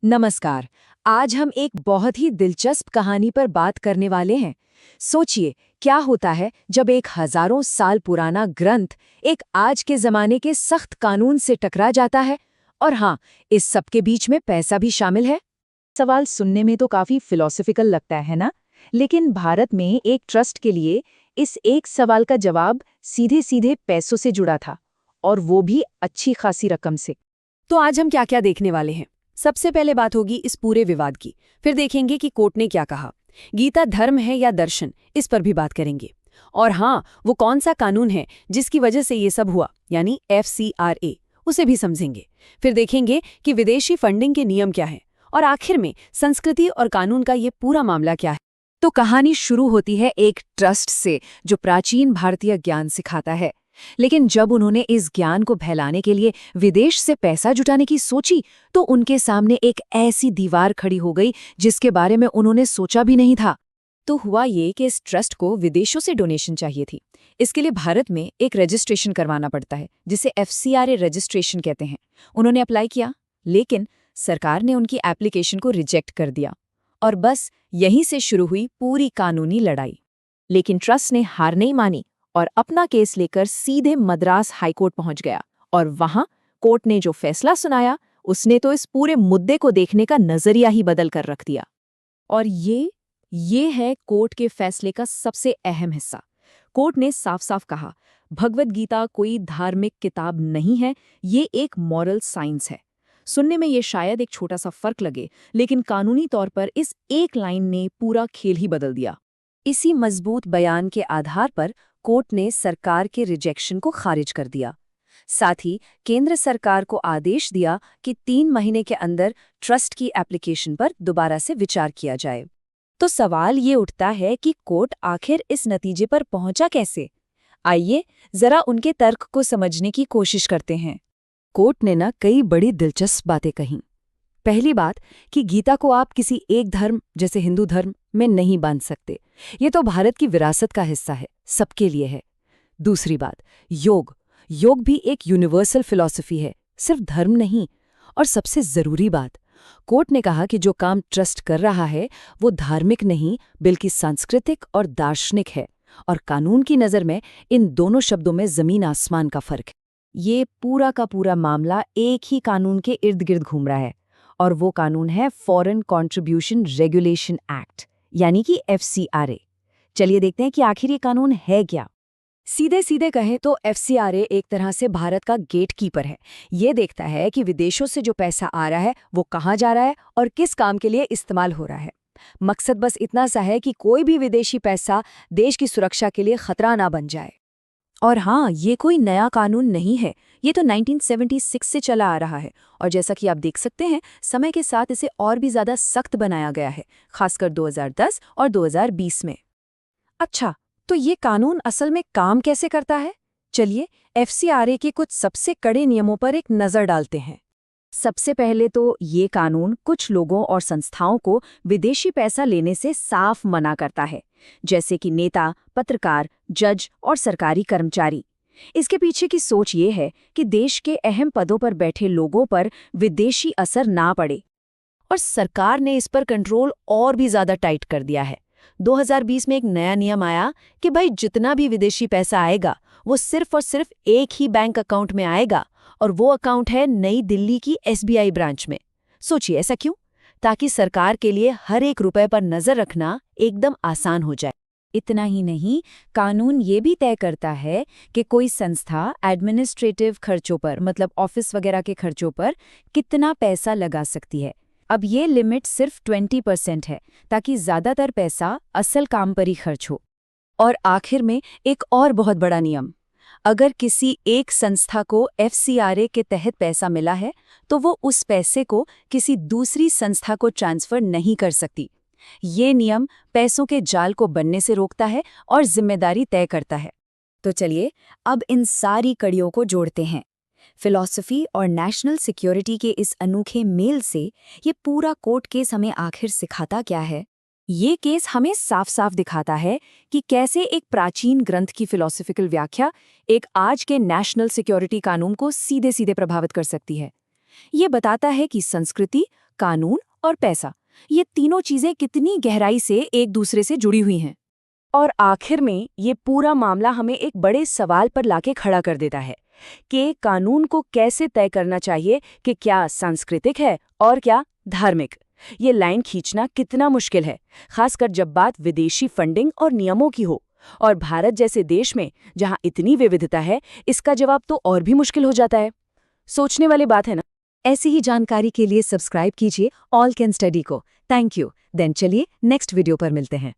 नमस्कार। आज हम एक बहुत ही दिलचस्प कहानी पर बात करने वाले हैं। सोचिए, क्या होता है जब एक हजारों साल पुराना ग्रंथ एक आज के जमाने के सख्त कानून से टकरा जाता है। और हाँ, इस सब के बीच में पैसा भी शामिल है। सवाल सुनने में तो काफी फिलोसॉफिकल लगता है ना। लेकिन भारत में एक ट्रस्ट के लिए इस एक सवाल का जवाब सीधे सीधे पैसों से जुड़ा था, और वो भी अच्छी खासी रकम से। तो आज हम क्या क्या देखने वाले हैं। सबसे पहले बात होगी इस पूरे विवाद की। फिर देखेंगे कि कोर्ट ने क्या कहा। गीता धर्म है या दर्शन, इस पर भी बात करेंगे। और हाँ, वो कौन सा कानून है जिसकी वजह से ये सब हुआ, यानी FCRA, उसे भी समझेंगे। फिर देखेंगे कि विदेशी फंडिंग के नियम क्या हैं। और आखिर में संस्कृति और कानून का ये पूरा मामला क्या है। तो कहानी शुरू होती है एक ट्रस्ट से जो प्राचीन भारतीय ज्ञान सिखाता है। लेकिन जब उन्होंने इस ज्ञान को फैलाने के लिए विदेश से पैसा जुटाने की सोची, तो उनके सामने एक ऐसी दीवार खड़ी हो गई जिसके बारे में उन्होंने सोचा भी नहीं था। तो हुआ ये कि इस ट्रस्ट को विदेशों से डोनेशन चाहिए थी। इसके लिए भारत में एक रजिस्ट्रेशन करवाना पड़ता है, जिसे FCRA रजिस्ट्रेशन कहते हैं। उन्होंने अप्लाई किया, लेकिन सरकार ने उनकी एप्लीकेशन को रिजेक्ट कर दिया। और बस यहीं से शुरू हुई पूरी कानूनी लड़ाई। लेकिन ट्रस्ट ने हार नहीं मानी और अपना केस लेकर सीधे मद्रास हाईकोर्ट पहुंच गया। और वहां कोर्ट ने जो फैसला सुनाया, उसने तो इस पूरे मुद्दे को देखने का नजरिया ही बदल कर रख दिया। और ये है कोर्ट के फैसले का सबसे अहम हिस्सा। कोर्ट ने साफ साफ कहा, भगवद गीता कोई धार्मिक किताब नहीं है, ये एक मॉरल साइंस है। सुनने में ये शायद एक छोटा सा फर्क लगे, लेकिन कानूनी तौर पर इस एक लाइन ने पूरा खेल ही बदल दिया। इसी मजबूत बयान के आधार पर कोर्ट ने सरकार के रिजेक्शन को खारिज कर दिया। साथ ही केंद्र सरकार को आदेश दिया कि 3 महीने के अंदर ट्रस्ट की एप्लीकेशन पर दोबारा से विचार किया जाए। तो सवाल ये उठता है कि कोर्ट आखिर इस नतीजे पर पहुंचा कैसे। आइए जरा उनके तर्क को समझने की कोशिश करते हैं। कोर्ट ने कई बड़ी दिलचस्प बातें कहीं। पहली बात कि गीता को आप किसी एक धर्म जैसे हिंदू धर्म में नहीं बांध सकते। ये तो भारत की विरासत का हिस्सा है, सबके लिए है। दूसरी बात, योग भी एक यूनिवर्सल फिलॉसफी है, सिर्फ धर्म नहीं। और सबसे जरूरी बात, कोर्ट ने कहा कि जो काम ट्रस्ट कर रहा है वो धार्मिक नहीं बल्कि सांस्कृतिक और दार्शनिक है। और कानून की नज़र में इन दोनों शब्दों में जमीन आसमान का फर्क है। ये पूरा का पूरा मामला एक ही कानून के इर्द गिर्द घूम रहा है, और वो कानून है फॉरेन कंट्रीब्यूशन रेगुलेशन एक्ट, यानी कि FCRA। चलिए देखते हैं कि आखिर ये कानून है क्या। सीधे सीधे कहें तो FCRA एक तरह से भारत का गेटकीपर है। ये देखता है कि विदेशों से जो पैसा आ रहा है वो कहाँ जा रहा है और किस काम के लिए इस्तेमाल हो रहा है। मकसद बस इतना सा है कि कोई भी विदेशी पैसा देश की सुरक्षा के लिए खतरा ना बन जाए। और हाँ, ये कोई नया कानून नहीं है, ये तो 1976 से चला आ रहा है। और जैसा कि आप देख सकते हैं, समय के साथ इसे और भी ज़्यादा सख्त बनाया गया है, खासकर 2010 और 2020 में। अच्छा, तो ये कानून असल में काम कैसे करता है? चलिए FCRA के कुछ सबसे कड़े नियमों पर एक नज़र डालते हैं। सबसे पहले तो ये कानून कुछ लोगों और संस्थाओं को विदेशी पैसा लेने से साफ मना करता है, जैसे कि नेता, पत्रकार, जज और सरकारी कर्मचारी। इसके पीछे की सोच ये है कि देश के अहम पदों पर बैठे लोगों पर विदेशी असर ना पड़े। और सरकार ने इस पर कंट्रोल और भी ज़्यादा टाइट कर दिया है। 2020 में एक नया नियम आया कि भाई जितना भी विदेशी पैसा आएगा वो सिर्फ और सिर्फ एक ही बैंक अकाउंट में आएगा, और वो अकाउंट है नई दिल्ली की SBI ब्रांच में। सोचिए, ऐसा क्यों? ताकि सरकार के लिए हर एक रुपए पर नजर रखना एकदम आसान हो जाए। इतना ही नहीं, कानून ये भी तय करता है कि कोई संस्था एडमिनिस्ट्रेटिव खर्चों पर, मतलब ऑफिस वगैरह के खर्चों पर कितना पैसा लगा सकती है। अब ये लिमिट सिर्फ 20% है, ताकि ज्यादातर पैसा असल काम पर ही खर्च हो। और आखिर में एक और बहुत बड़ा नियम, अगर किसी एक संस्था को FCRA के तहत पैसा मिला है तो वो उस पैसे को किसी दूसरी संस्था को ट्रांसफर नहीं कर सकती। ये नियम पैसों के जाल को बनने से रोकता है और जिम्मेदारी तय करता है। तो चलिए अब इन सारी कड़ियों को जोड़ते हैं। फिलॉसफी और नेशनल सिक्योरिटी के इस अनोखे मेल से ये पूरा कोर्ट केस हमें आखिर सिखाता क्या है। ये केस हमें साफ साफ दिखाता है कि कैसे एक प्राचीन ग्रंथ की फिलॉसफिकल व्याख्या एक आज के नेशनल सिक्योरिटी कानून को सीधे सीधे प्रभावित कर सकती है। ये बताता है कि संस्कृति, कानून और पैसा, ये तीनों चीजें कितनी गहराई से एक दूसरे से जुड़ी हुई हैं। और आखिर में ये पूरा मामला हमें एक बड़े सवाल पर लाके खड़ा कर देता है कि कानून को कैसे तय करना चाहिए कि क्या सांस्कृतिक है और क्या धार्मिक। ये लाइन खींचना कितना मुश्किल है, खासकर जब बात विदेशी फंडिंग और नियमों की हो। और भारत जैसे देश में जहां इतनी विविधता है, इसका जवाब तो और भी मुश्किल हो जाता है। सोचने वाली बात है ना। ऐसी ही जानकारी के लिए सब्सक्राइब कीजिए ऑल कैन स्टडी को। Thank you. देन चलिए नेक्स्ट वीडियो पर मिलते हैं।